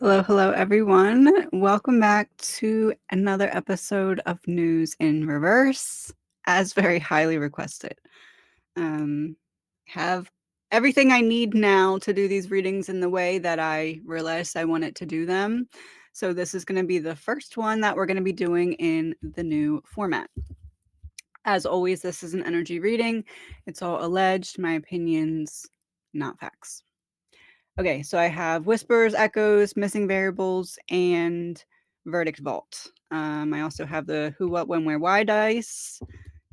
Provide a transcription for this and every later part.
Hello, hello, everyone. Welcome back to another episode of News in Reverse, as very highly requested. Have everything I need now to do these readings in the way that I realized I wanted to do them. So this is going to be the first one that we're going to be doing in the new format. As always, this is an energy reading. It's all alleged, my opinions, not facts. Okay, so I have whispers, echoes, missing variables, and verdict vault. I also have the who, what, when, where, why dice,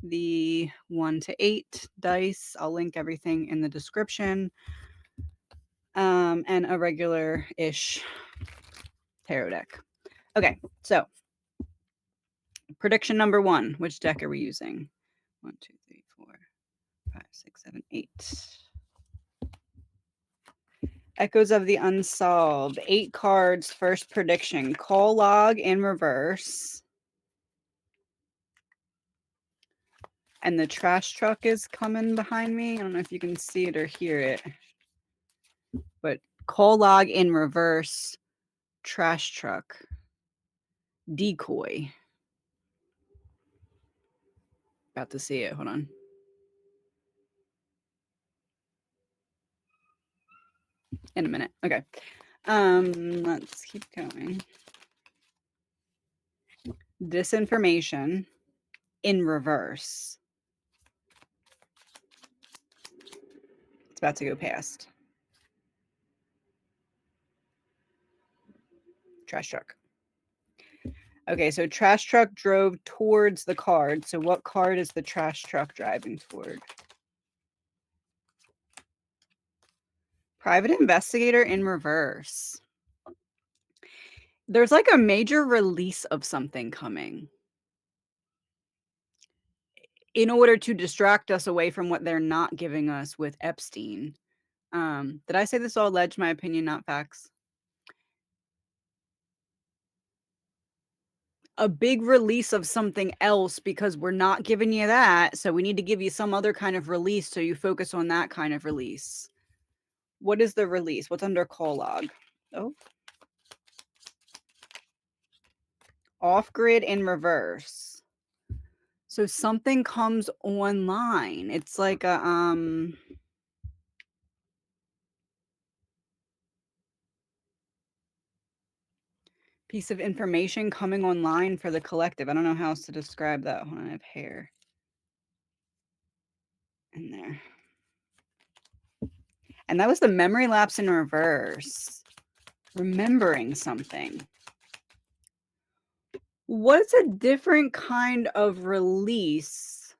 the 1 to 8 dice. I'll link everything in the description, and a regular-ish tarot deck. Okay, so prediction number 1. Which deck are we using? 1, 2, 3, 4, 5, 6, 7, 8. Echoes of the Unsolved. 8 cards, first prediction. Call log in reverse. And the trash truck is coming behind me. I don't know if you can see it or hear it. But call log in reverse. Trash truck. Decoy. About to see it. Hold on. In a minute. Okay. Let's keep going. Disinformation in reverse. It's about to go past. Trash truck. Okay, so trash truck drove towards the card. So what card is the trash truck driving toward? Private investigator in reverse. There's like a major release of something coming in order to distract us away from what they're not giving us with Epstein. Did I say this all alleged, my opinion, not facts? A big release of something else because we're not giving you that. So we need to give you some other kind of release so you focus on that kind of release. What is the release? What's under call log? Oh. Off grid in reverse. So something comes online. It's like a piece of information coming online for the collective. I don't know how else to describe that. Hold on, I have hair in there. And that was the memory lapse in reverse. Remembering something. What's a different kind of release?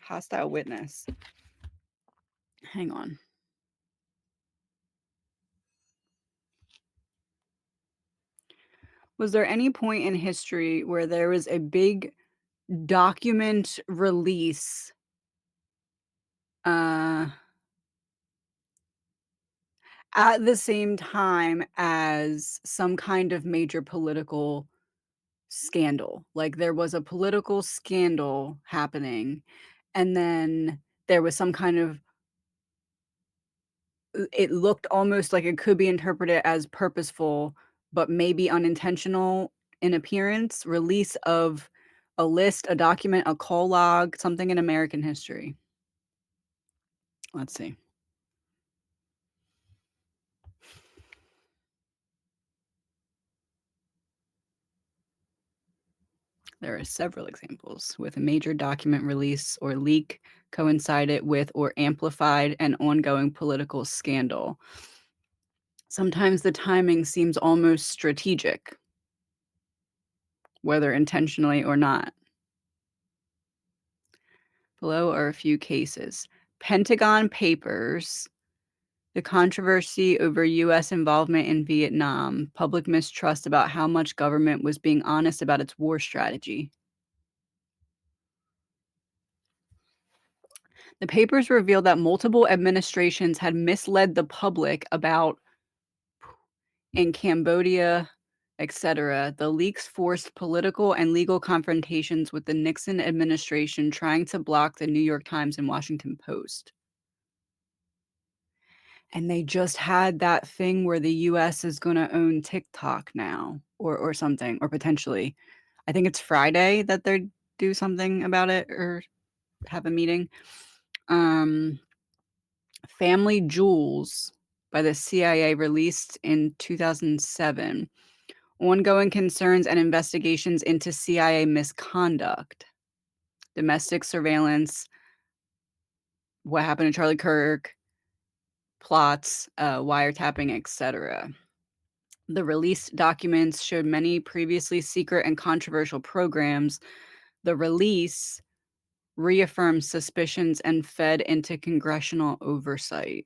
Hostile witness. Hang on. Was there any point in history where there was a big document release at the same time as some kind of major political scandal? Like there was a political scandal happening, and then there was some kind of, it looked almost like it could be interpreted as purposeful, but maybe unintentional in appearance, release of a list, a document, a call log, something in American history. Let's see. There are several examples with a major document release or leak coincided with or amplified an ongoing political scandal. Sometimes the timing seems almost strategic, whether intentionally or not. Below are a few cases. Pentagon Papers, the controversy over U.S. involvement in Vietnam, public mistrust about how much government was being honest about its war strategy. The papers revealed that multiple administrations had misled the public about, in Cambodia, etc. The leaks forced political and legal confrontations with the Nixon administration trying to block the New York Times and Washington Post. And they just had that thing where the US is gonna own TikTok now or something, or potentially. I think it's Friday that they do something about it or have a meeting. Family Jewels by the CIA released in 2007. Ongoing concerns and investigations into CIA misconduct, domestic surveillance, what happened to Charlie Kirk, plots, wiretapping, etc. The released documents showed many previously secret and controversial programs. The release reaffirmed suspicions and fed into congressional oversight.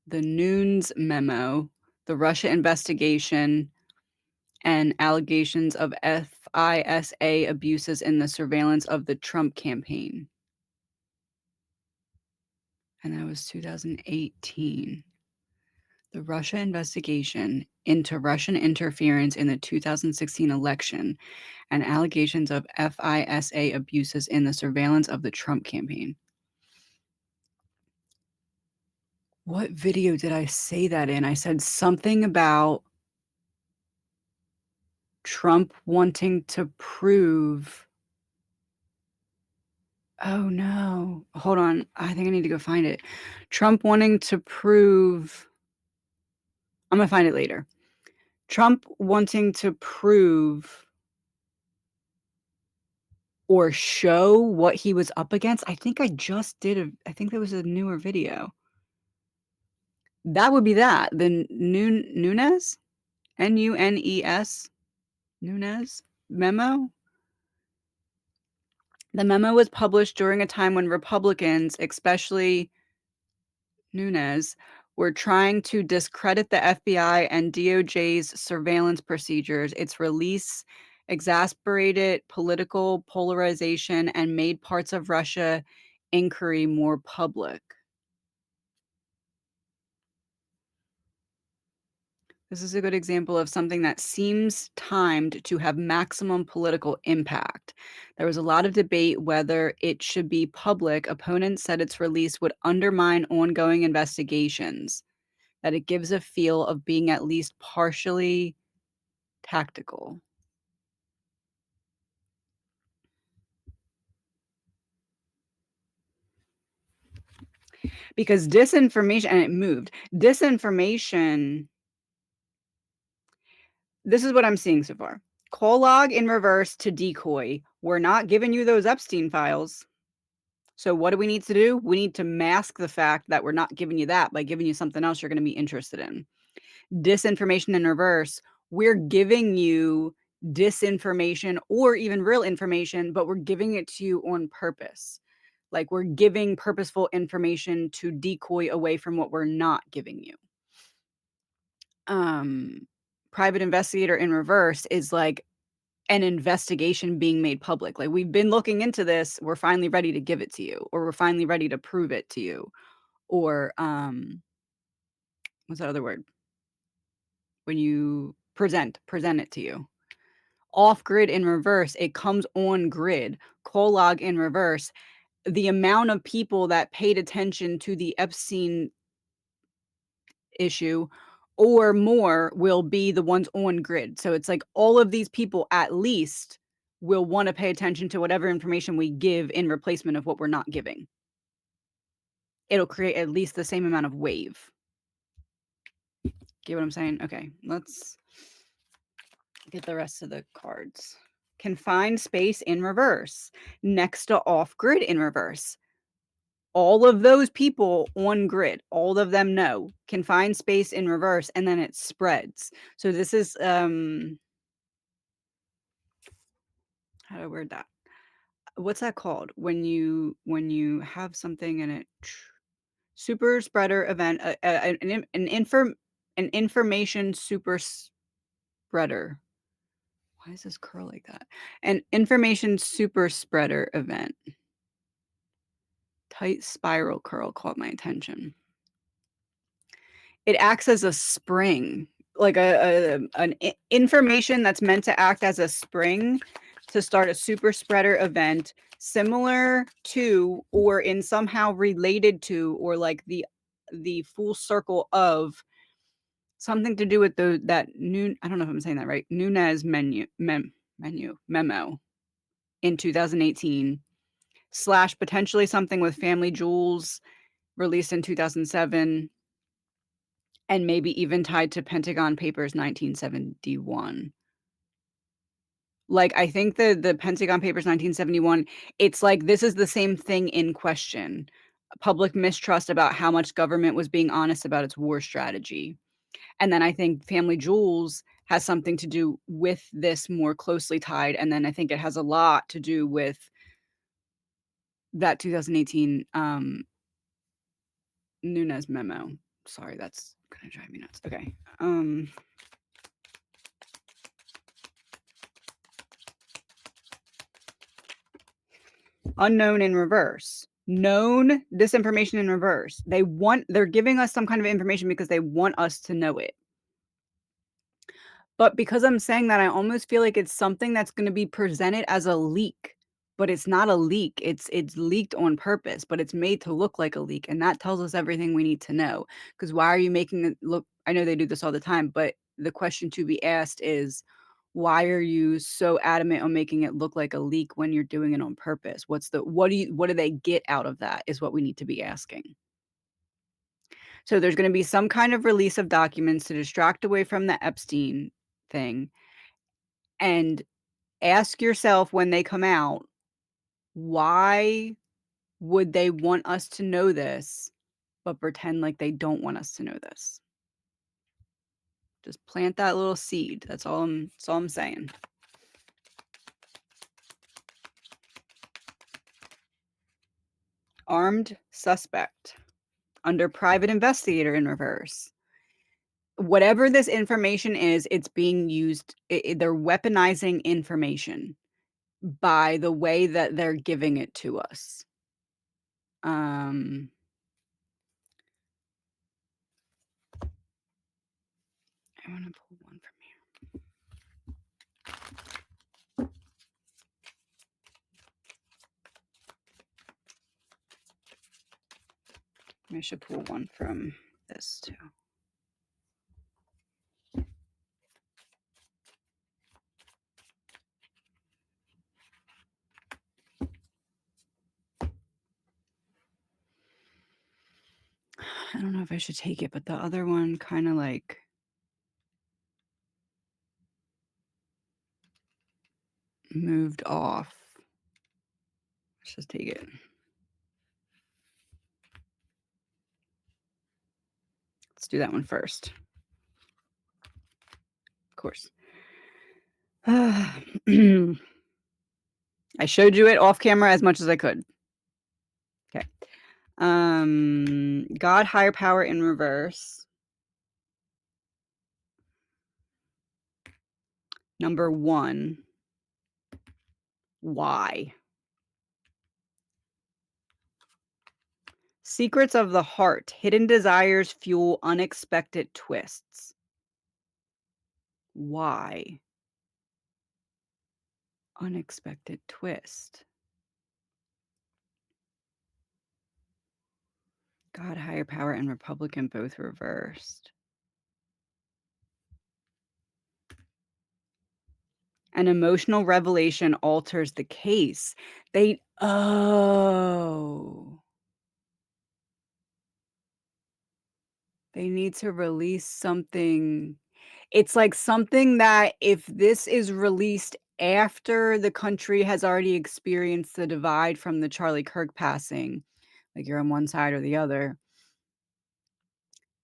The Nunes memo, the Russia investigation, and allegations of FISA abuses in the surveillance of the Trump campaign. And that was 2018. The Russia investigation into Russian interference in the 2016 election and allegations of FISA abuses in the surveillance of the Trump campaign. What video did I say that in? I said something about Trump wanting to prove. Oh no. Hold on. I think I need to go find it. Trump wanting to prove. I'm going to find it later. Trump wanting to prove or show what he was up against. I think I just did I think there was a newer video. That would be that. The Nunes, Nunes, Nunes memo. The memo was published during a time when Republicans, especially Nunes, were trying to discredit the FBI and DOJ's surveillance procedures. Its release exacerbated political polarization and made parts of Russia inquiry more public. This is a good example of something that seems timed to have maximum political impact. There was a lot of debate whether it should be public. Opponents said its release would undermine ongoing investigations, that it gives a feel of being at least partially tactical. Because disinformation, and it moved, disinformation, this is what I'm seeing so far. Call log in reverse to decoy. We're not giving you those Epstein files. So what do we need to do? We need to mask the fact that we're not giving you that by giving you something else you're going to be interested in. Disinformation in reverse. We're giving you disinformation or even real information, but we're giving it to you on purpose. Like we're giving purposeful information to decoy away from what we're not giving you. Private investigator in reverse is like an investigation being made public. Like we've been looking into this, we're finally ready to give it to you, or we're finally ready to prove it to you. Or what's that other word? When you present it to you. Off grid in reverse, it comes on grid. Call log in reverse, the amount of people that paid attention to the Epstein issue or more will be the ones on grid. So it's like all of these people at least will want to pay attention to whatever information we give in replacement of what we're not giving. It'll create at least the same amount of wave. Get what I'm saying? Okay, let's get the rest of the cards. Confined space in reverse, next to off grid in reverse. All of those people on grid, all of them know. Confined space in reverse, and then it spreads. So this is how do I word that? What's that called when you have something and it super spreader event, an information super spreader. Why is this curl like that? An information super spreader event. Tight spiral curl caught my attention. It acts as a spring, like an information that's meant to act as a spring to start a super spreader event similar to or in somehow related to or like the full circle of something to do with that new, I don't know if I'm saying that right, Nunez memo in 2018 slash potentially something with Family Jewels released in 2007 and maybe even tied to Pentagon Papers 1971. Like, I think the Pentagon Papers 1971, it's like this is the same thing in question. Public mistrust about how much government was being honest about its war strategy. And then I think Family Jewels has something to do with this more closely tied, and then I think it has a lot to do with that 2018, Nunez memo. Sorry, that's gonna drive me nuts. Okay, unknown in reverse. Known disinformation in reverse. They're giving us some kind of information because they want us to know it. But because I'm saying that, I almost feel like it's something that's gonna be presented as a leak, but it's not a leak. It's leaked on purpose, but it's made to look like a leak, and that tells us everything we need to know. Because why are you making it look, I know they do this all the time, but the question to be asked is, why are you so adamant on making it look like a leak when you're doing it on purpose? What do they get out of that is what we need to be asking. So there's gonna be some kind of release of documents to distract away from the Epstein thing, and ask yourself when they come out, why would they want us to know this, but pretend like they don't want us to know this? Just plant that little seed. That's all I'm saying. Armed suspect under private investigator in reverse. Whatever this information is, it's being used. They're weaponizing information by the way that they're giving it to us. I want to pull one from here. I should pull one from this too. I don't know if I should take it, but the other one kind of like moved off. Let's just take it. Let's do that one first. Of course. I showed you it off camera as much as I could. Okay. God, higher power in reverse. Number 1. Why? Secrets of the heart. Hidden desires fuel unexpected twists. Why? Unexpected twist. God, higher power, and Republican both reversed. An emotional revelation alters the case. They need to release something. It's like something that if this is released after the country has already experienced the divide from the Charlie Kirk passing, like you're on one side or the other.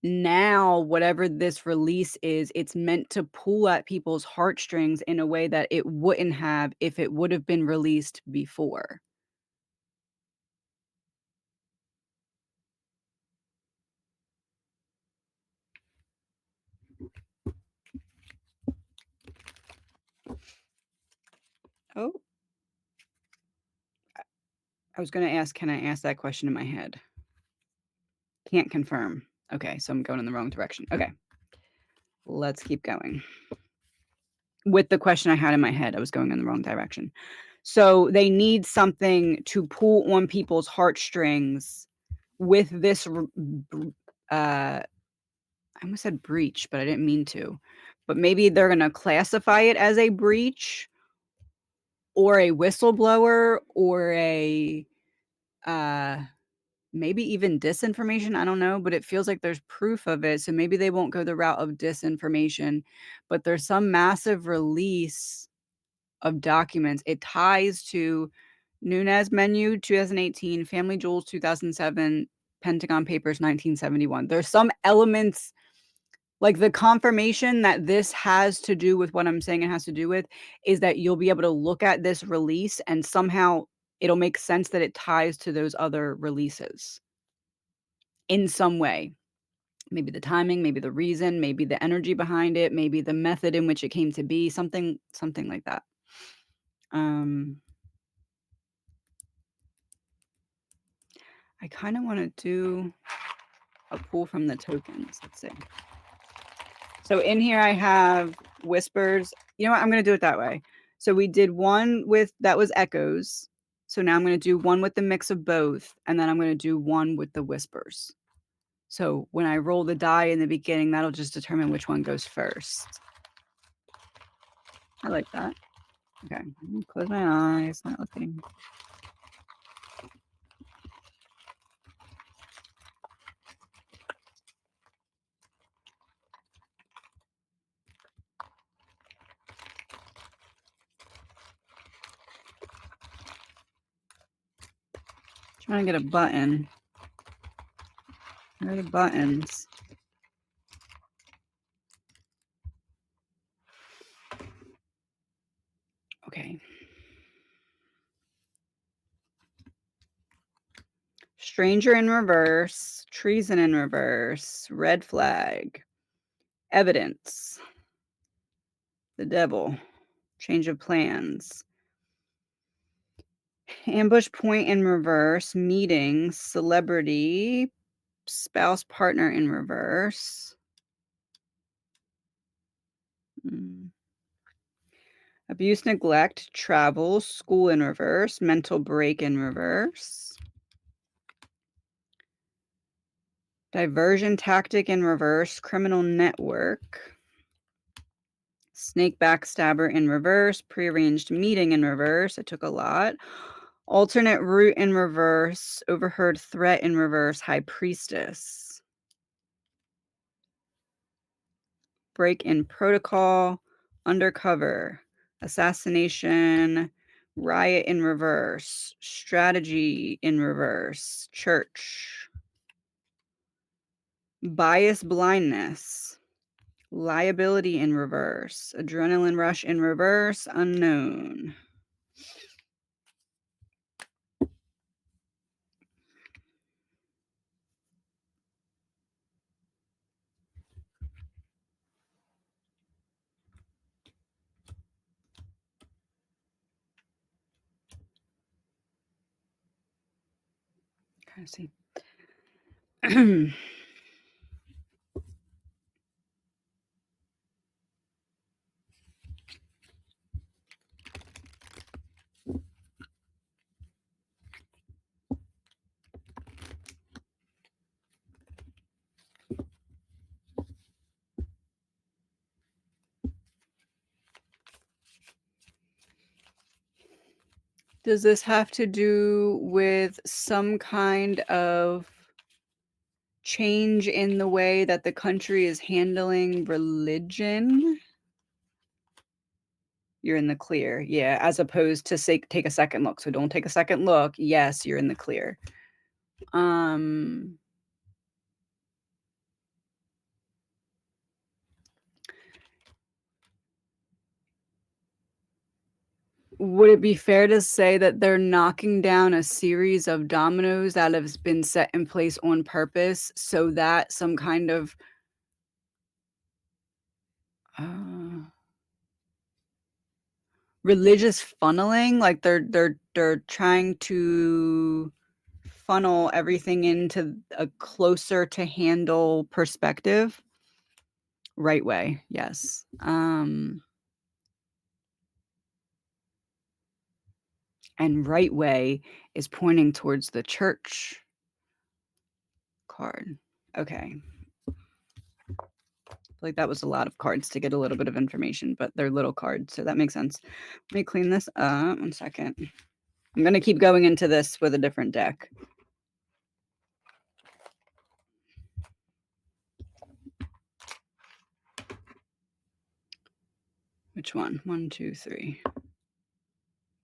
Now, whatever this release is, it's meant to pull at people's heartstrings in a way that it wouldn't have if it would have been released before. Oh, I was gonna ask, can I ask that question in my head? Can't confirm. Okay, so I'm going in the wrong direction. Okay. Let's keep going. With the question I had in my head, I was going in the wrong direction. So they need something to pull on people's heartstrings with this I almost said breach, but I didn't mean to. But maybe they're going to classify it as a breach or a whistleblower or a maybe even disinformation. I don't know, but it feels like there's proof of it. So maybe they won't go the route of disinformation, but there's some massive release of documents. It ties to Nunez Menu 2018, Family Jewels 2007, Pentagon Papers 1971. There's some elements like the confirmation that this has to do with what I'm saying it has to do with is that you'll be able to look at this release and somehow it'll make sense that it ties to those other releases in some way. Maybe the timing, maybe the reason, maybe the energy behind it, maybe the method in which it came to be, something like that. I kind of want to do a pull from the tokens. Let's see. So in here I have whispers. You know what? I'm going to do it that way. So we did one with, that was echoes. So now I'm going to do one with the mix of both. And then I'm going to do one with the whispers. So when I roll the die in the beginning, that'll just determine which one goes first. I like that. Okay, close my eyes, not looking. Trying to get a button. Where are the buttons? Okay. Stranger in reverse, treason in reverse, red flag, evidence, the devil, change of plans, ambush point in reverse, meeting, celebrity, spouse partner in reverse. Abuse, neglect, travel, school in reverse, mental break in reverse. Diversion tactic in reverse, criminal network. Snake backstabber in reverse, prearranged meeting in reverse. I took a lot. Alternate route in reverse, overheard threat in reverse, high priestess. Break in protocol, undercover, assassination, riot in reverse, strategy in reverse, church. Bias blindness, liability in reverse, adrenaline rush in reverse, unknown. Trying to see. Does this have to do with some kind of change in the way that the country is handling religion? You're in the clear. Yeah, as opposed to say take a second look. So don't take a second look. Yes, you're in the clear. Would it be fair to say that they're knocking down a series of dominoes that has been set in place on purpose so that some kind of religious funneling, like they're trying to funnel everything into a closer to handle perspective? Right way, yes. And right way is pointing towards the church card. Okay. Like that was a lot of cards to get a little bit of information, but they're little cards, so that makes sense. Let me clean this up. 1 second. I'm going to keep going into this with a different deck. Which one? 1, 2, 3.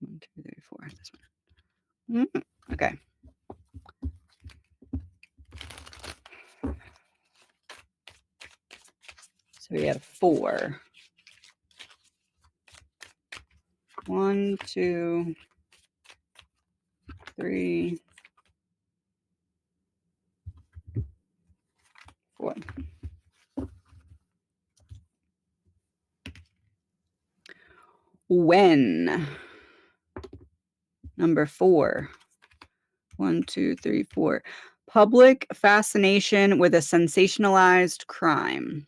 1, 2, 3, 4. This one. Okay. So we have 4. 1, 2, 3, 4. When? Number 4. 1, 2, 3, 4. Public fascination with a sensationalized crime.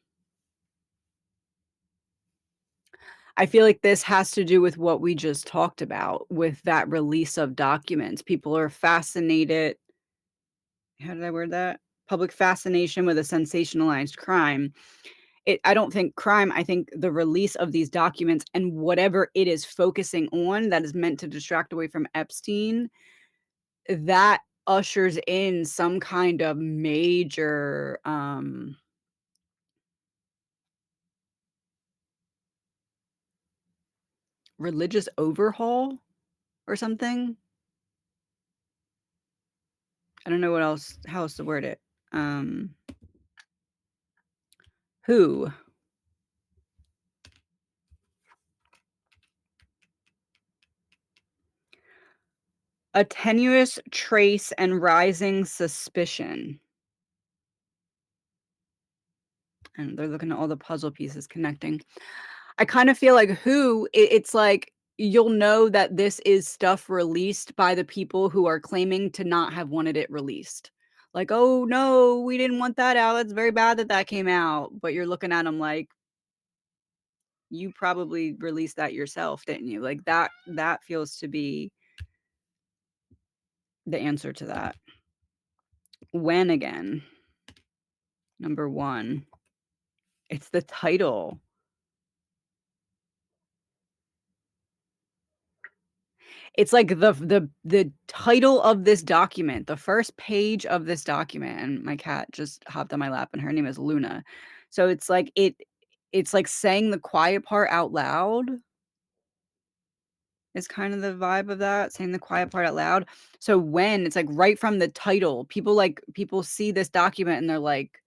I feel like this has to do with what we just talked about with that release of documents. People are fascinated. How did I word that? Public fascination with a sensationalized crime. I don't think crime, I think the release of these documents and whatever it is focusing on that is meant to distract away from Epstein, that ushers in some kind of major religious overhaul or something. I don't know how else to word it. Who? A tenuous trace and rising suspicion. And they're looking at all the puzzle pieces connecting. I kind of feel like it's like you'll know that this is stuff released by the people who are claiming to not have wanted it released. Like, oh no, we didn't want that out. It's very bad that that came out. But you're looking at them like, you probably released that yourself, didn't you? Like that feels to be the answer to that. When again? Number 1. It's the title. It's like the title of this document, the first page of this document, and my cat just hopped on my lap and her name is Luna. So it's like it's like saying the quiet part out loud is kind of the vibe of that, saying the quiet part out loud. So when it's like right from the title, people see this document and they're like,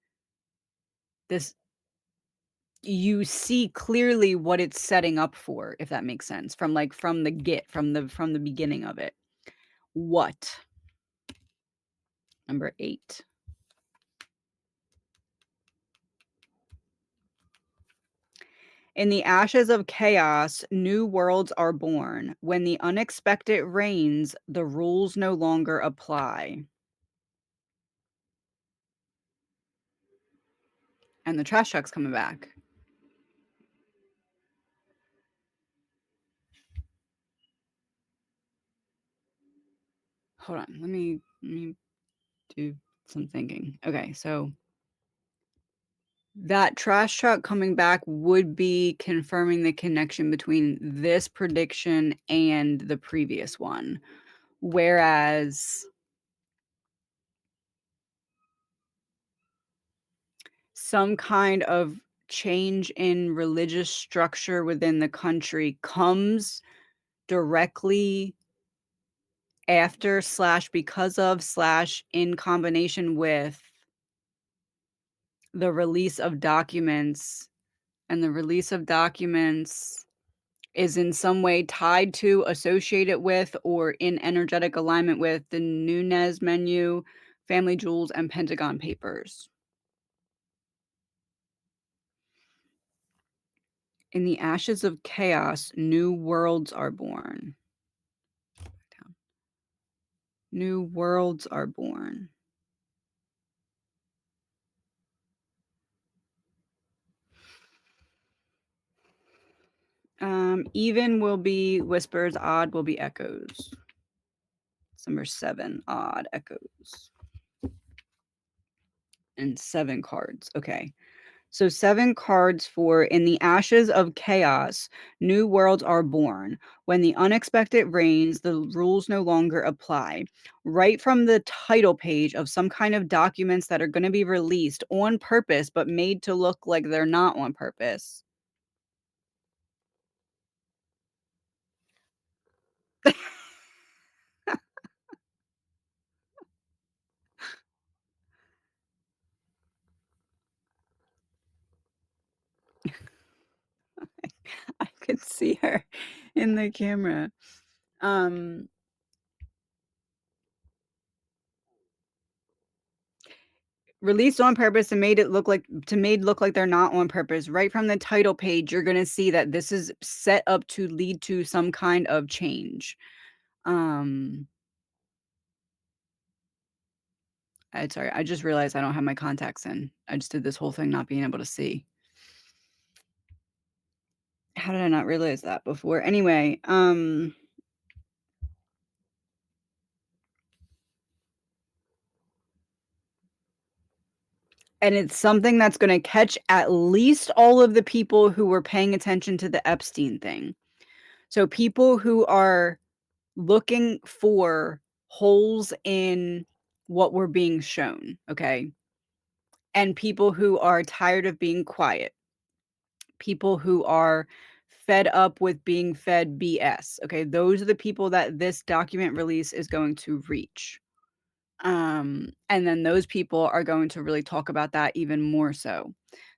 this you see clearly what it's setting up for, if that makes sense, from the beginning of it. What? Number 8. In the ashes of chaos, new worlds are born. When the unexpected reigns, the rules no longer apply. And the trash truck's coming back. Hold on. Let me do some thinking. Okay, so that trash truck coming back would be confirming the connection between this prediction and the previous one. Whereas some kind of change in religious structure within the country comes directly after / because of / in combination with the release of documents, and the release of documents is in some way tied to, associated with, or in energetic alignment with the Nunez menu, Family Jewels, and Pentagon Papers. In the ashes of chaos, new worlds are born. New worlds are born. Even will be whispers, odd will be echoes. Number 7, odd echoes. And 7 cards. Okay. So 7 cards for in the ashes of chaos, new worlds are born. When the unexpected reigns, the rules no longer apply. Right from the title page of some kind of documents that are going to be released on purpose, but made to look like they're not on purpose. I could see her in the camera. Um, Released on purpose and made look like they're not on purpose. Right from the title page, you're gonna see that this is set up to lead to some kind of change. Um, sorry, I just realized I don't have my contacts in. I just did this whole thing not being able to see. How did I not realize that before? Anyway, and it's something that's gonna catch at least all of the people who were paying attention to the Epstein thing. So people who are looking for holes in what we're being shown, okay? And people who are tired of being quiet, people who are fed up with being fed BS, okay? Those are the people that this document release is going to reach. And then those people are going to really talk about that even more so.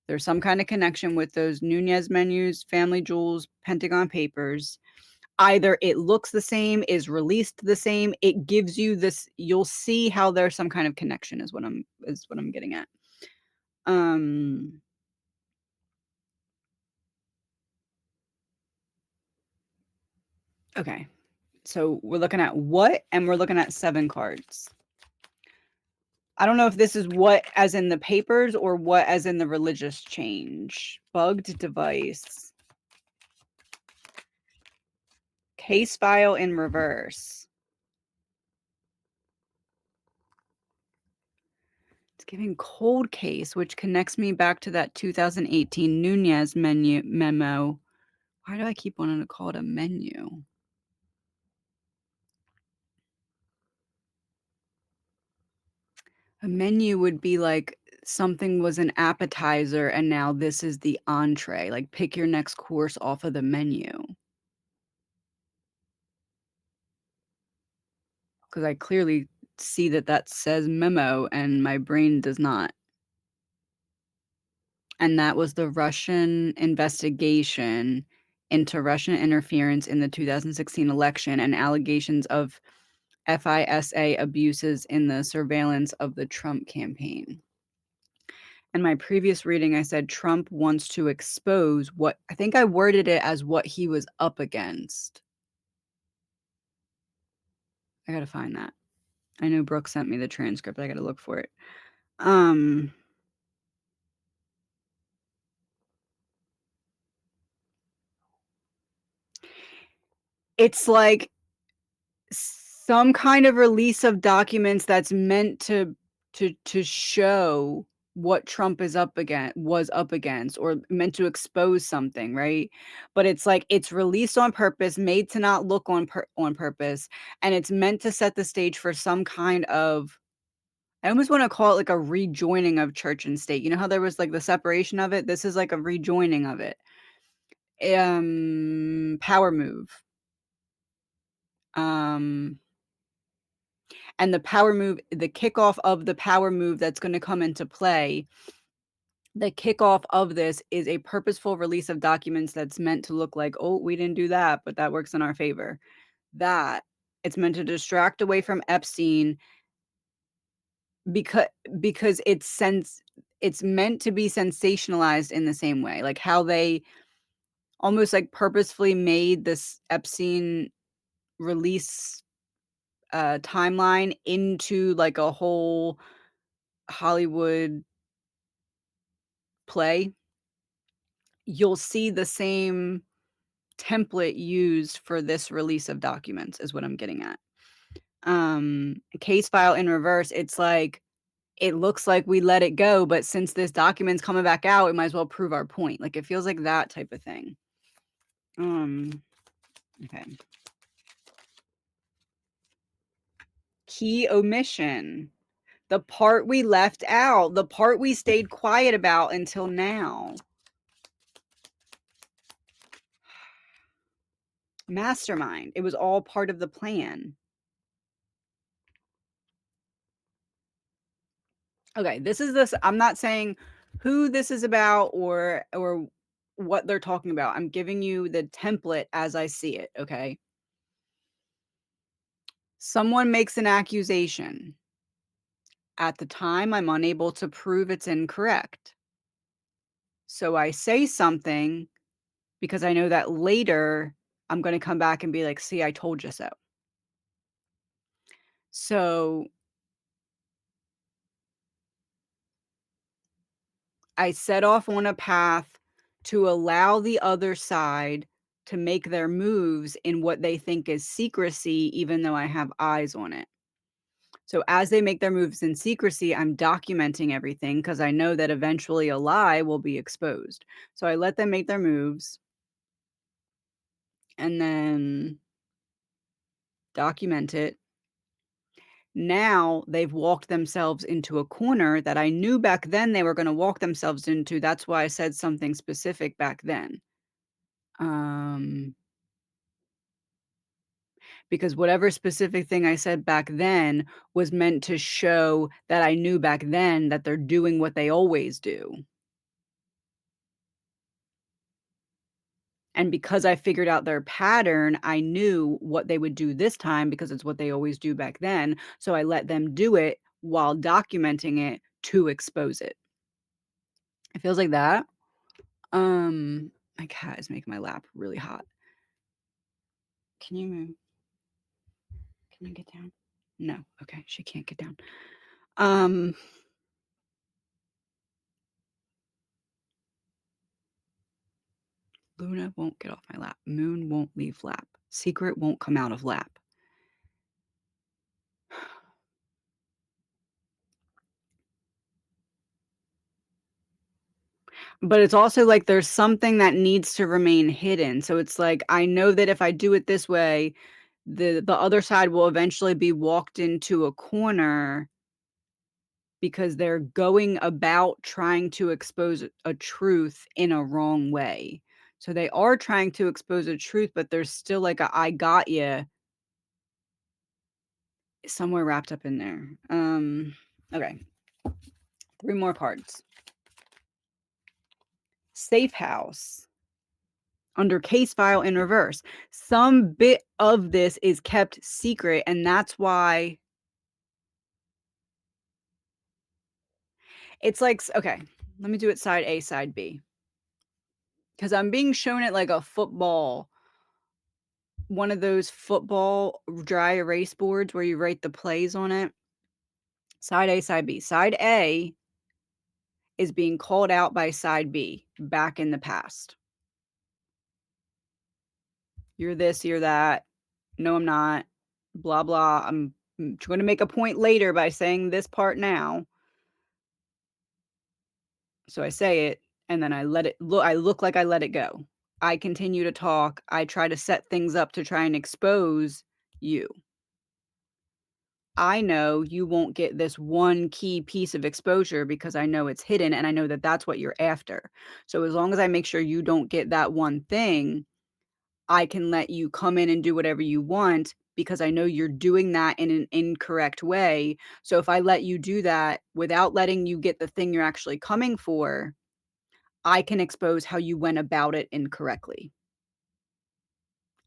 There's some kind of connection with those Nunez menus, Family Jewels, Pentagon Papers. Either it looks the same, is released the same, it gives you this, you'll see how there's some kind of connection is what I'm getting at. Um, okay. So we're looking at what, and we're looking at 7 cards. I don't know if this is what as in the papers or what as in the religious change. Bugged device. Case file in reverse. It's giving cold case, which connects me back to that 2018 Nunez memo. Why do I keep wanting to call it a menu? A menu would be like something was an appetizer and now this is the entree. Like pick your next course off of the menu. Because I clearly see that that says memo and my brain does not. And that was the Russian investigation into Russian interference in the 2016 election and allegations of FISA abuses in the surveillance of the Trump campaign. In my previous reading, I said Trump wants to expose what I think I worded it as what he was up against. I gotta find that. I know Brooke sent me the transcript. I gotta look for it. Um, it's like some kind of release of documents that's meant to show what Trump is up against was up against or meant to expose something, right? But it's like it's released on purpose, made to not look on purpose, and it's meant to set the stage for some kind of I almost want to call it like a rejoining of church and state. You know how there was like the separation of it? This is like a rejoining of it. Power move. Um and the power move, the kickoff of the power move that's going to come into play, the kickoff of this is a purposeful release of documents that's meant to look like, oh, we didn't do that, but that works in our favor. That it's meant to distract away from Epstein because because it's meant to be sensationalized in the same way, like how they almost like purposefully made this Epstein release timeline into like a whole Hollywood play, you'll see the same template used for this release of documents is what I'm getting at. Case file in reverse, it's like, it looks like we let it go, but since this document's coming back out, we might as well prove our point. Like, it feels like that type of thing. Okay. Key omission. The part we left out, the part we stayed quiet about until now. Mastermind. It was all part of the plan. Okay, this. I'm not saying who this is about or what they're talking about. I'm giving you the template as I see it, okay? Someone makes an accusation. At the time, I'm unable to prove it's incorrect. So I say something because I know that later I'm going to come back and be like, see, I told you so. So I set off on a path to allow the other side to make their moves in what they think is secrecy, even though I have eyes on it. So as they make their moves in secrecy, I'm documenting everything because I know that eventually a lie will be exposed. So I let them make their moves and then document it. Now they've walked themselves into a corner that I knew back then they were going to walk themselves into. That's why I said something specific back then. Because whatever specific thing I said back then was meant to show that I knew back then that they're doing what they always do. And because I figured out their pattern, I knew what they would do this time because it's what they always do back then. So I let them do it while documenting it to expose it. It feels like that. My cat is making my lap really hot. Can you move? Can you get down? No. Okay, she can't get down. Luna won't get off my lap. Moon won't leave lap. Secret won't come out of lap. But it's also like there's something that needs to remain hidden. So it's like, I know that if I do it this way, the other side will eventually be walked into a corner because they're going about trying to expose a truth in a wrong way. So they are trying to expose a truth, but there's still like a I got you somewhere wrapped up in there. Okay. 3 more cards. Safe house. Under case file in reverse. Some bit of this is kept secret, and that's why it's like, okay, let me do it side A, side B. Because I'm being shown it like a football, one of those football dry erase boards where you write the plays on it. Side A, side B. Side A is being called out by side B back in the past. You're this, you're that. No, I'm not. Blah, blah. I'm going to make a point later by saying this part now. So I say it and then I let it look. I look like I let it go. I continue to talk. I try to set things up to try and expose you. I know you won't get this one key piece of exposure because I know it's hidden and I know that that's what you're after. So as long as I make sure you don't get that one thing, I can let you come in and do whatever you want because I know you're doing that in an incorrect way. So if I let you do that without letting you get the thing you're actually coming for, I can expose how you went about it incorrectly.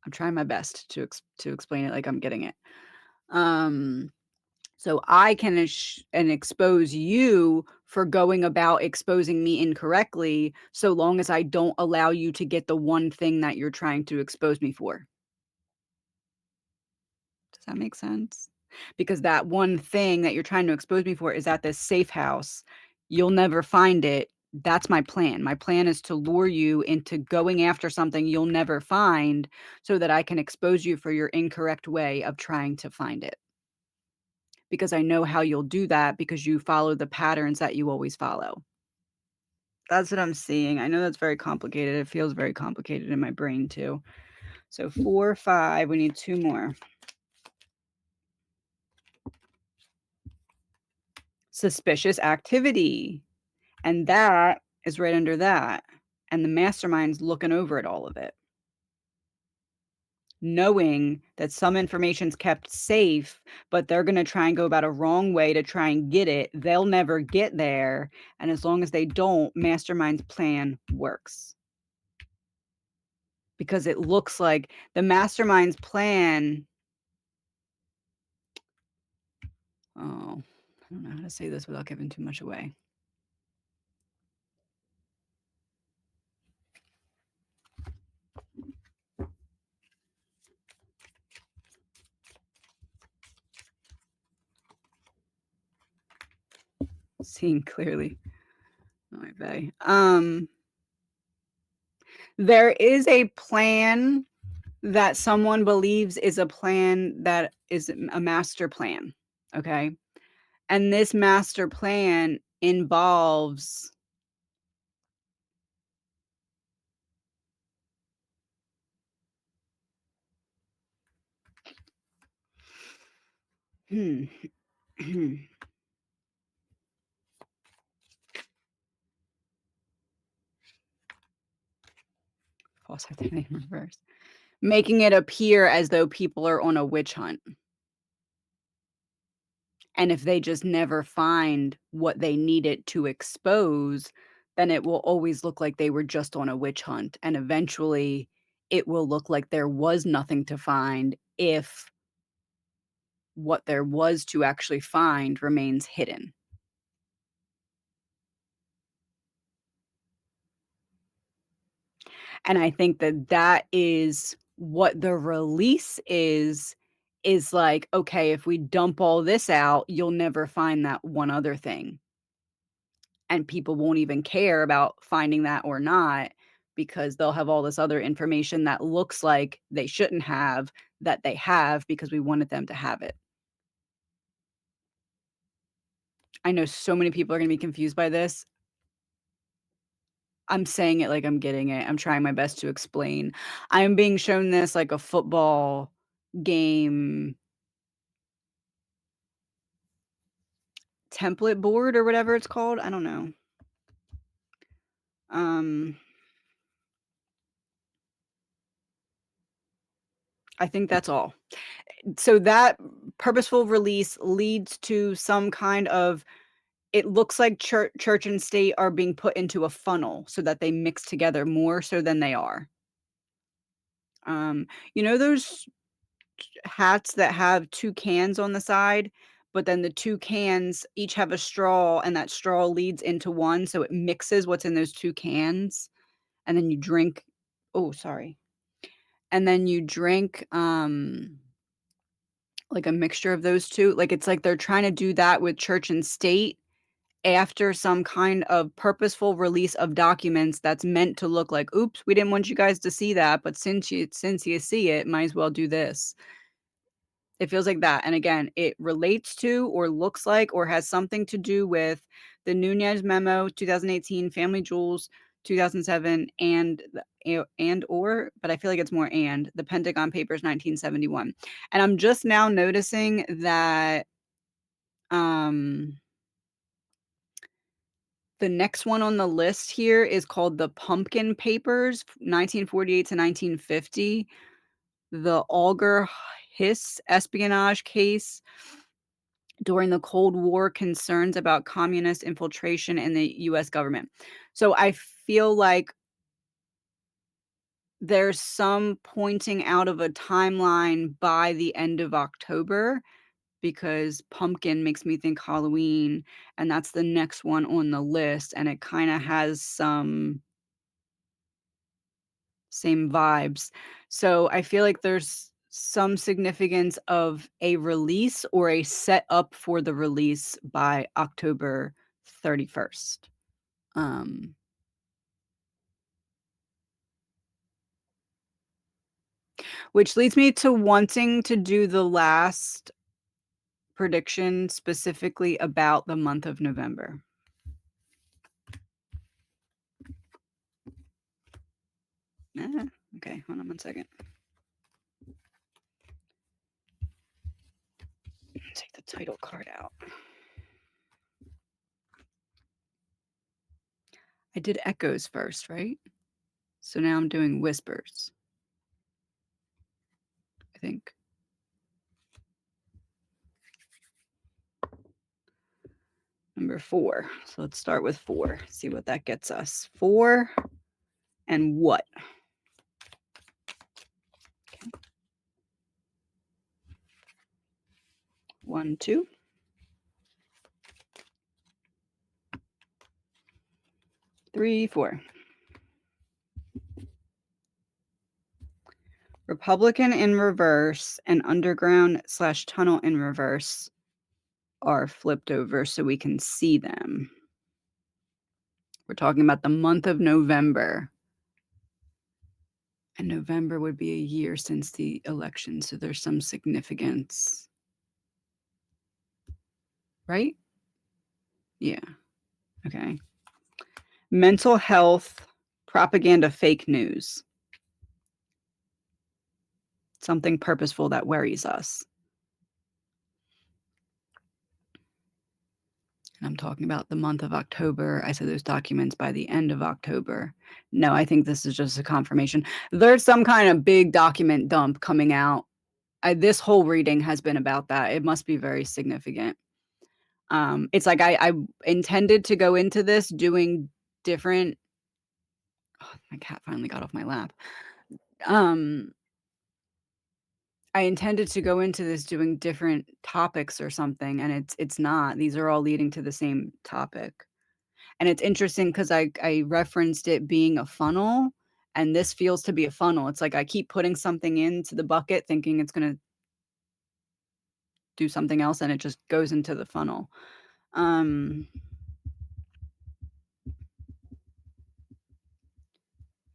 I'm trying my best to explain it like I'm getting it. So I can expose you for going about exposing me incorrectly, so long as I don't allow you to get the one thing that you're trying to expose me for. Does that make sense? Because that one thing that you're trying to expose me for is at this safe house. You'll never find it. That's my plan. My plan is to lure you into going after something you'll never find so that I can expose you for your incorrect way of trying to find it. because I know how you'll do that because you follow the patterns that you always follow. That's what I'm seeing. I know that's very complicated. It feels very complicated in my brain too. So 4, 5, we need 2 more. Suspicious activity. And that is right under that. And the mastermind's looking over at all of it. Knowing that some information's kept safe, but they're gonna try and go about a wrong way to try and get it. They'll never get there, and as long as they don't, Mastermind's plan works. Because it looks like the Mastermind's plan oh, I don't know how to say this without giving too much away. Seeing clearly. Oy vey. There is a plan that someone believes is a plan that is a master plan, okay? And this master plan involves hmm. False identity in reverse. Making it appear as though people are on a witch hunt. And if they just never find what they needed to expose, then it will always look like they were just on a witch hunt. And eventually, it will look like there was nothing to find if what there was to actually find remains hidden. And I think that that is what the release is like, okay, if we dump all this out, you'll never find that one other thing. And people won't even care about finding that or not because they'll have all this other information that looks like they shouldn't have that they have because we wanted them to have it. I know so many people are going to be confused by this. I'm saying it like I'm getting it. I'm trying my best to explain. I'm being shown this like a football game template board or whatever it's called. I don't know. Um, I think that's all. So that purposeful release leads to some kind of it looks like church and state are being put into a funnel so that they mix together more so than they are. You know those hats that have 2 cans on the side, but then the 2 cans each have a straw and that straw leads into one, so it mixes what's in those 2 cans, and then you drink oh, sorry. And then you drink, like a mixture of those 2. Like, it's like they're trying to do that with church and state after some kind of purposeful release of documents that's meant to look like, "Oops, we didn't want you guys to see that, but since you see it, might as well do this." It feels like that, and again, it relates to or looks like or has something to do with the Nunez Memo, 2018, Family Jewels, 2007, and or, but I feel like it's more and, the Pentagon Papers, 1971. And I'm just now noticing that, um the next one on the list here is called the Pumpkin Papers, 1948 to 1950, the Auger Hiss espionage case during the Cold War, concerns about communist infiltration in the US government. So I feel like there's some pointing out of a timeline by the end of October because pumpkin makes me think Halloween, and that's the next one on the list, and it kinda has some same vibes. So I feel like there's some significance of a release or a setup for the release by October 31st. Um, which leads me to wanting to do the last prediction specifically about the month of November. Okay, hold on one second. Take the title card out. I did echoes first, right? So now I'm doing whispers, I think. Number 4. So let's start with 4. See what that gets us. 4 and what? Okay. 1, 2. 3, 4. Republican in reverse and underground/tunnel in reverse are flipped over so we can see them. We're talking about the month of November. And November would be a year since the election, so there's some significance. Right? Yeah. Okay. Mental health, propaganda, fake news. Something purposeful that worries us. And I'm talking about the month of October. I said those documents by the end of October. No, I think this is just a confirmation. There's some kind of big document dump coming out. This whole reading has been about that. It must be very significant. It's like I intended to go into this doing different. Oh, my cat finally got off my lap. I intended to go into this doing different topics or something, and it's not. These are all leading to the same topic. And it's interesting because I referenced it being a funnel, and this feels to be a funnel. It's like I keep putting something into the bucket thinking it's gonna do something else, and it just goes into the funnel.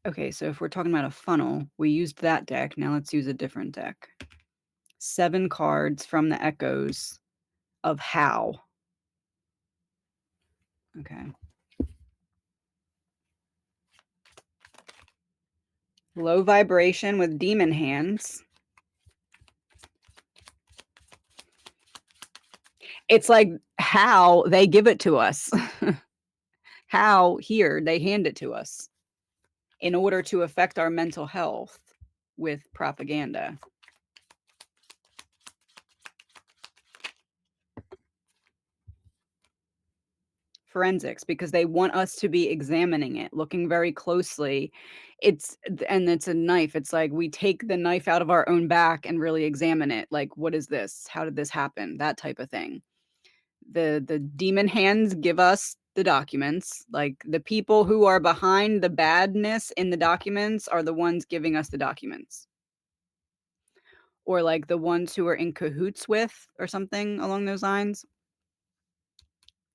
Okay, so if we're talking about a funnel, we used that deck. Now let's use a different deck. 7 cards from the echoes of how. Okay. Low vibration with demon hands. It's like how they give it to us. How here they hand it to us in order to affect our mental health with propaganda. Forensics, because they want us to be examining it, looking very closely. It's a knife. It's like we take the knife out of our own back and really examine it. Like, what is this? How did this happen? That type of thing. The demon hands give us the documents. Like the people who are behind the badness in the documents are the ones giving us the documents. Or like the ones who are in cahoots with or something along those lines.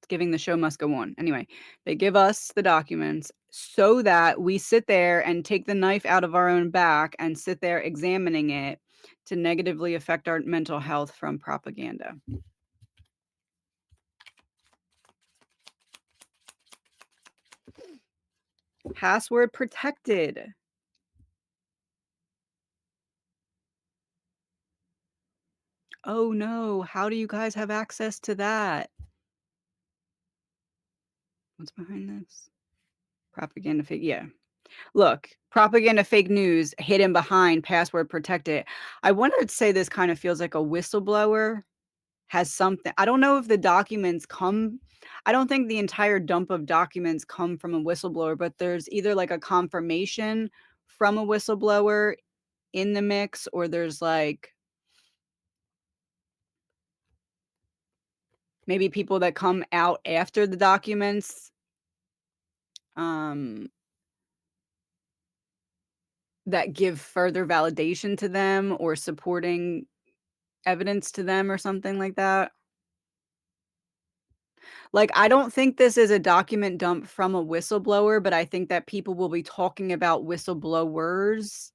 Giving the show must go on. Anyway, they give us the documents so that we sit there and take the knife out of our own back and sit there examining it to negatively affect our mental health from propaganda. Password protected. Oh no, how do you guys have access to that? What's behind this? Propaganda fake. Yeah. Look, propaganda fake news hidden behind password protected. I wanted to say this kind of feels like a whistleblower has something. I don't know if the documents come. I don't think the entire dump of documents come from a whistleblower, but there's either like a confirmation from a whistleblower in the mix, or there's like maybe people that come out after the documents that give further validation to them or supporting evidence to them or something like that. Like, I don't think this is a document dump from a whistleblower, but I think that people will be talking about whistleblowers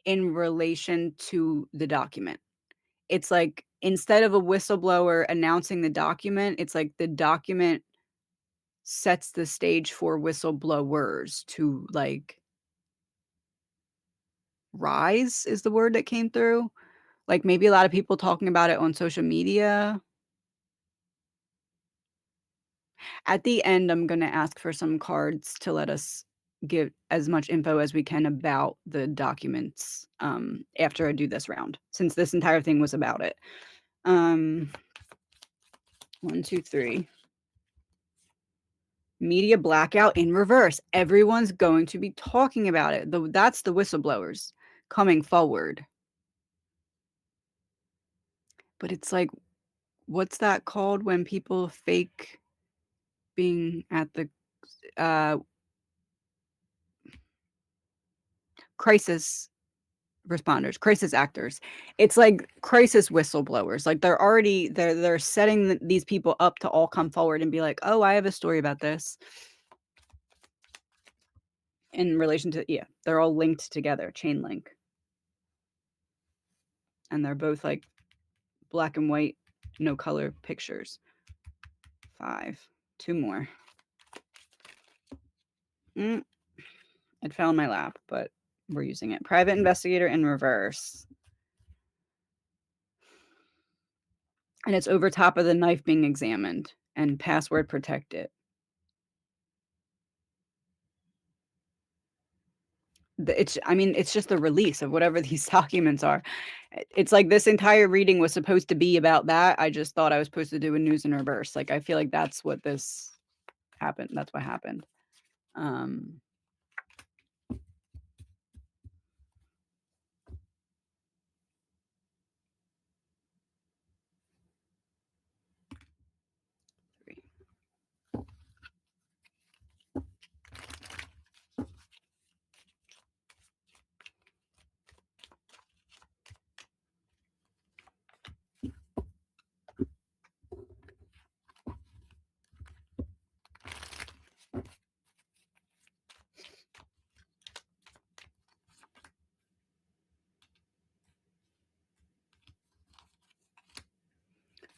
in relation to the document. It's like instead of a whistleblower announcing the document, it's like the document sets the stage for whistleblowers to, like, rise is the word that came through. Like, maybe a lot of people talking about it on social media. At the end, I'm gonna ask for some cards to let us give as much info as we can about the documents, after I do this round, since this entire thing was about it. 1, 2, 3. Media blackout in reverse. Everyone's going to be talking about it. That's the whistleblowers coming forward. But it's like, what's that called when people fake being at the crisis responders, crisis actors? It's like crisis whistleblowers. Like they're setting these people up to all come forward and be like, oh, I have a story about this in relation to, yeah, they're all linked together, chain link. And they're both like black and white, no color pictures. 5. 2 more. It fell in my lap, but we're using it. Private investigator in reverse. And it's over top of the knife being examined and password protected. It's just the release of whatever these documents are. It's like this entire reading was supposed to be about that. I just thought I was supposed to do a news in reverse. Like, I feel like that's what this happened. That's what happened. 3.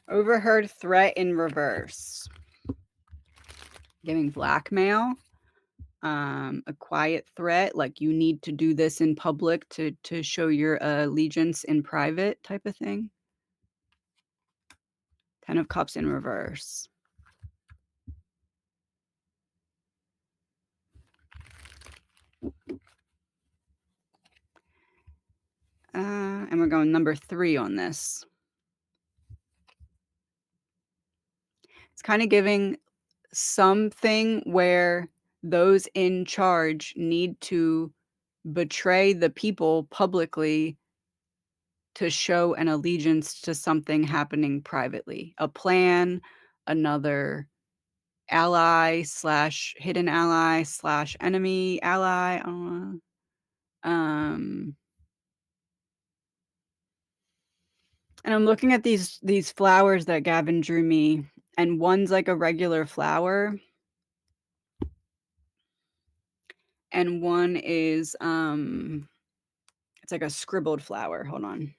Overheard threat in reverse. Giving blackmail. A quiet threat, like you need to do this in public to show your allegiance in private type of thing. 10 of Cups in reverse. And we're going number 3 on this. It's kind of giving something where those in charge need to betray the people publicly to show an allegiance to something happening privately. A plan, another ally / hidden ally / enemy ally. And I'm looking at these flowers that Gavin drew me, and one's like a regular flower, and one is it's like a scribbled flower. Hold on.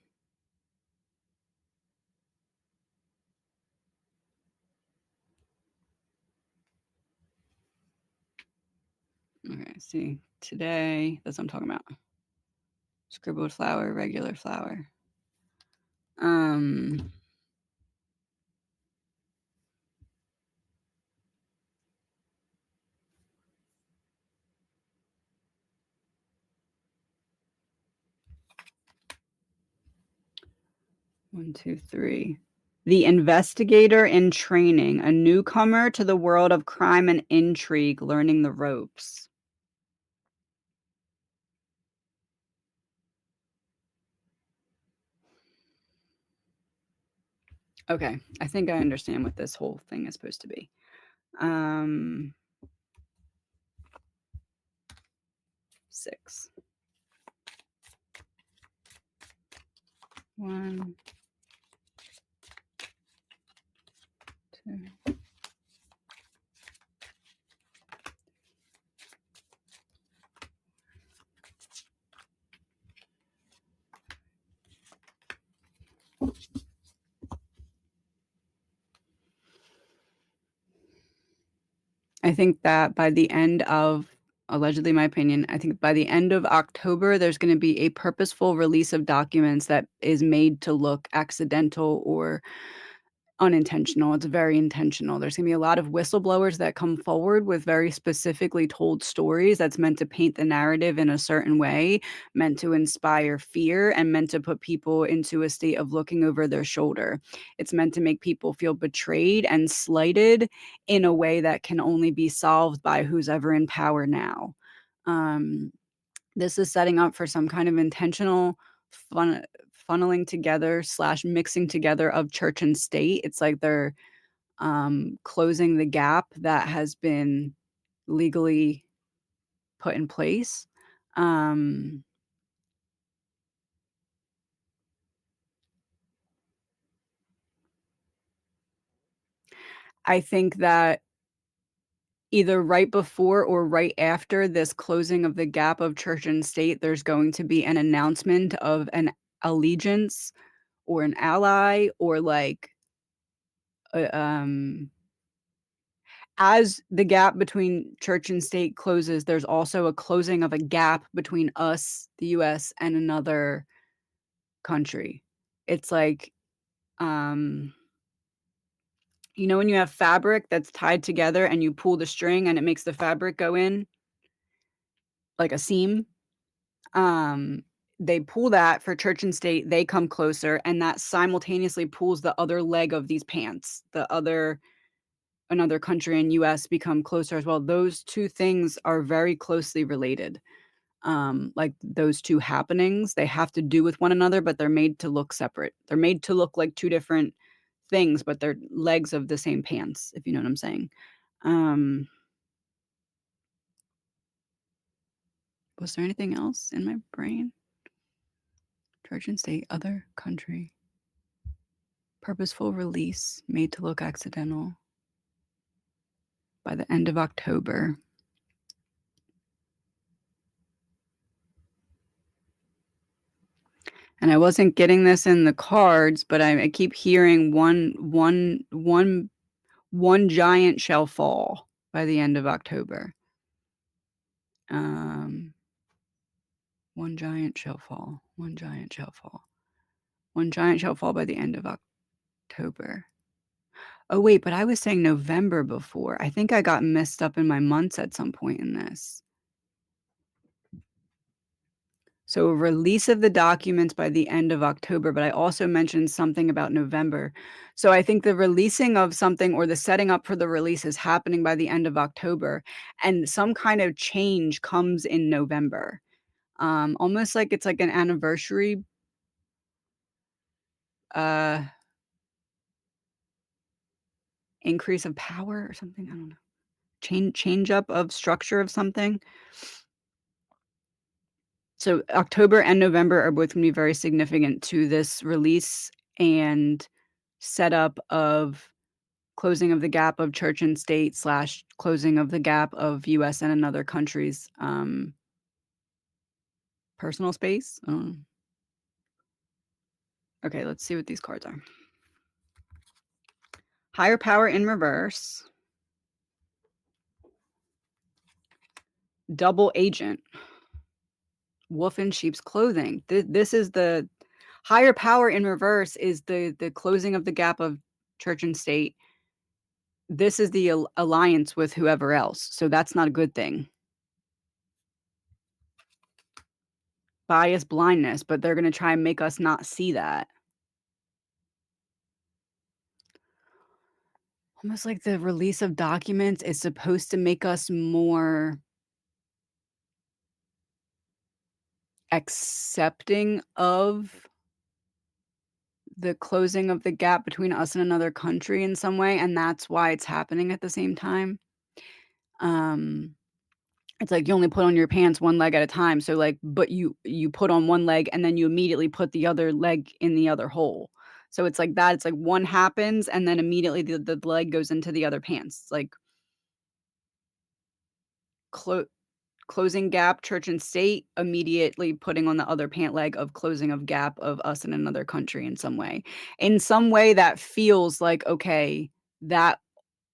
Okay, see, today, that's what I'm talking about. Scribbled flower, regular flower. 1, 2, 3. The investigator in training, a newcomer to the world of crime and intrigue, learning the ropes. Okay, I think I understand what this whole thing is supposed to be. 6. 1, 2. I think that by the end of allegedly my opinion, I think by the end of October, there's gonna be a purposeful release of documents that is made to look accidental or unintentional. It's very intentional. There's gonna be a lot of whistleblowers that come forward with very specifically told stories that's meant to paint the narrative in a certain way, meant to inspire fear, and meant to put people into a state of looking over their shoulder. It's meant to make people feel betrayed and slighted in a way that can only be solved by who's ever in power now. Um, this is setting up for some kind of intentional fun funneling together slash mixing together of church and state. It's like they're closing the gap that has been legally put in place. Um, I think that either right before or right after this closing of the gap of church and state, there's going to be an announcement of an allegiance or an ally or like uh, um as the gap between church and state closes, there's also a closing of a gap between us, the US, and another country. It's like, um, when you have fabric that's tied together and you pull the string and it makes the fabric go in like a seam. Um, they pull that for church and state, they come closer, and that simultaneously pulls the other leg of these pants. The other another country and US become closer as well. Those two things are very closely related. Like those two happenings, they have to do with one another, but they're made to look separate. They're made to look like two different things, but they're legs of the same pants, if you know what I'm saying. Um, was there anything else in my brain? Church and state, other country, purposeful release, made to look accidental by the end of October. And I wasn't getting this in the cards, but I keep hearing one giant shall fall by the end of October. One giant shall fall. One giant shall fall. One giant shall fall by the end of October. Oh, wait, but I was saying November before. I think I got messed up in my months at some point in this. So, a release of the documents by the end of October, but I also mentioned something about November. So, I think the releasing of something or the setting up for the release is happening by the end of October, and some kind of change comes in November. Almost like it's like an anniversary, uh, increase of power or something. I don't know. Change up of structure of something. So October and November are both gonna be very significant to this release and setup of closing of the gap of church and state slash closing of the gap of US and another country's, personal space. Okay, let's see what these cards are. Higher power in reverse. Double agent. Wolf in sheep's clothing. This is the higher power in reverse is the closing of the gap of church and state. This is the alliance with whoever else, so that's not a good thing. Bias, blindness, but they're gonna try and make us not see that. Almost like the release of documents is supposed to make us more accepting of the closing of the gap between us and another country in some way, and that's why it's happening at the same time. Um, it's like you only put on your pants one leg at a time, so, like but you put on one leg and then you immediately put the other leg in the other hole. So it's like that, it's like one happens and then immediately the leg goes into the other pants. It's like clo closing gap, church and state, immediately putting on the other pant leg of closing of gap of us in another country in some way. In some way that feels like, okay, that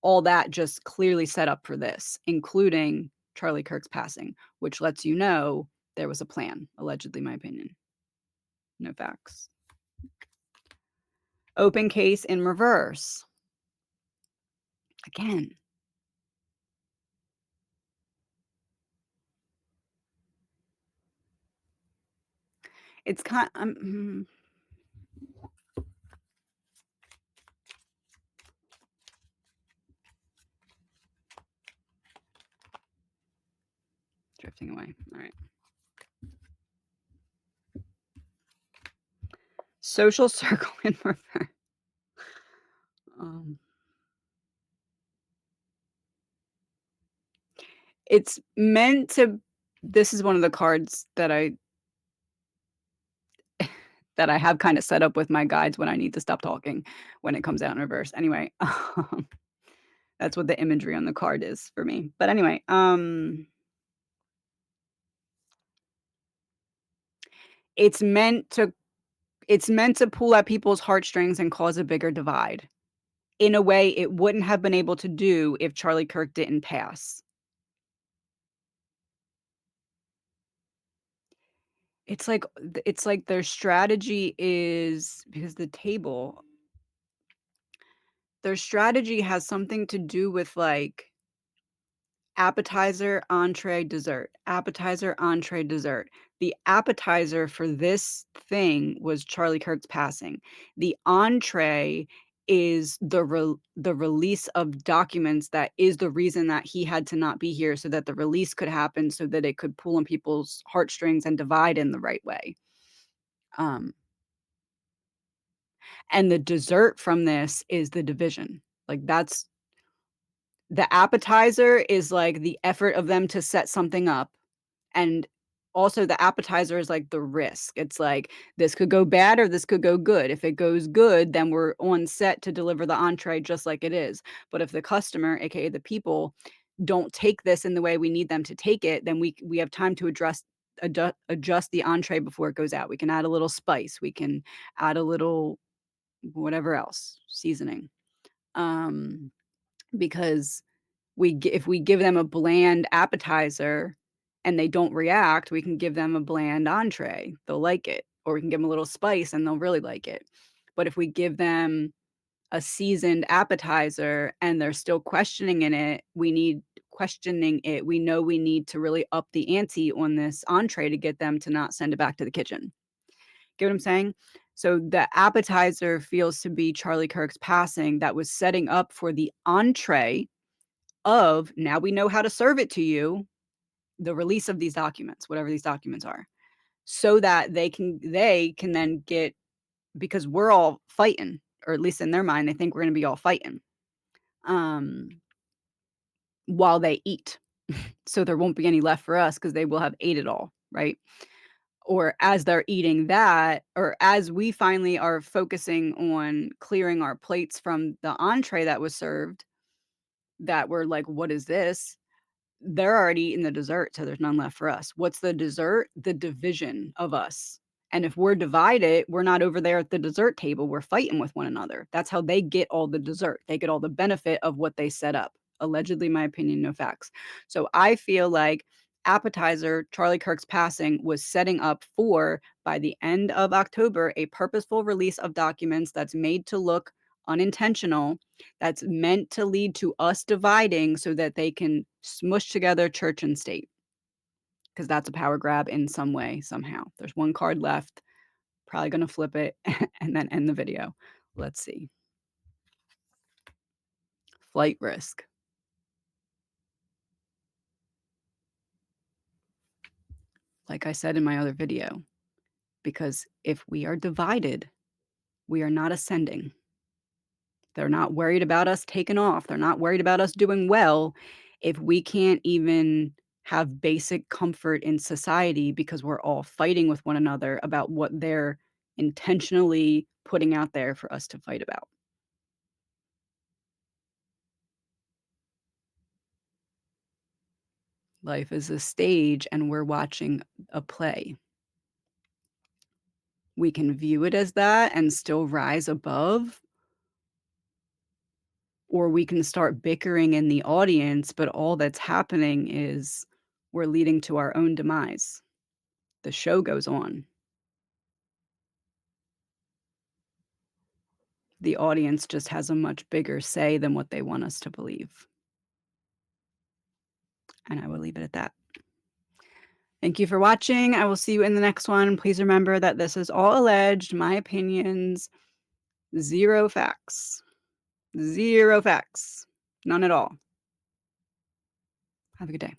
all that just clearly set up for this, including Charlie Kirk's passing, which lets you know there was a plan, allegedly, my opinion. No facts. Open case in reverse. Again. It's kind drifting away. All right. Social circle in reverse. Um, it's meant to this is one of the cards that I that I have kinda set up with my guides when I need to stop talking when it comes out in reverse. Anyway, that's what the imagery on the card is for me. But anyway, it's meant to it's meant to pull at people's heartstrings and cause a bigger divide in a way it wouldn't have been able to do if Charlie Kirk didn't pass. It's like their strategy is because their strategy has something to do with, like, appetizer, entree, dessert. Appetizer, entree, dessert. The appetizer for this thing was Charlie Kirk's passing. The entree is the release of documents that is the reason that he had to not be here so that the release could happen so that it could pull on people's heartstrings and divide in the right way. Um, and the dessert from this is the division. Like, that's the appetizer is, like, the effort of them to set something up. And also the appetizer is like the risk. It's like, this could go bad or this could go good. If it goes good, then we're on set to deliver the entree just like it is. But if the customer, AKA the people, don't take this in the way we need them to take it, then we have time to adjust the entree before it goes out. We can add a little spice. We can add a little whatever else, seasoning. Um, because if we give them a bland appetizer and they don't react, we can give them a bland entree. They'll like it. Or we can give them a little spice and they'll really like it. But if we give them a seasoned appetizer and they're still questioning it, we know we need to really up the ante on this entree to get them to not send it back to the kitchen. Get what I'm saying? So the appetizer feels to be Charlie Kirk's passing that was setting up for the entree of, now we know how to serve it to you, the release of these documents, whatever these documents are, so that they can then get, because we're all fighting, or at least in their mind, they think we're gonna be all fighting, um, while they eat. So there won't be any left for us because they will have ate it all, right? Or as they're eating that, or as we finally are focusing on clearing our plates from the entree that was served, that we're like, "What is this?" They're already eating the dessert, so there's none left for us. What's the dessert? The division of us. And if we're divided, we're not over there at the dessert table, we're fighting with one another. That's how they get all the dessert. They get all the benefit of what they set up. Allegedly, my opinion, no facts. So I feel like appetizer, Charlie Kirk's passing was setting up for, by the end of October, a purposeful release of documents that's made to look unintentional, that's meant to lead to us dividing so that they can smush together church and state. Because that's a power grab in some way, somehow. There's one card left, probably gonna flip it and then end the video. Let's see. Flight risk. Like I said in my other video, because if we are divided, we are not ascending. They're not worried about us taking off. They're not worried about us doing well if we can't even have basic comfort in society because we're all fighting with one another about what they're intentionally putting out there for us to fight about. Life is a stage and we're watching a play. We can view it as that and still rise above, or we can start bickering in the audience, but all that's happening is we're leading to our own demise. The show goes on. The audience just has a much bigger say than what they want us to believe. And I will leave it at that. Thank you for watching. I will see you in the next one. Please remember that this is all alleged, my opinions, zero facts. Zero facts. None at all. Have a good day.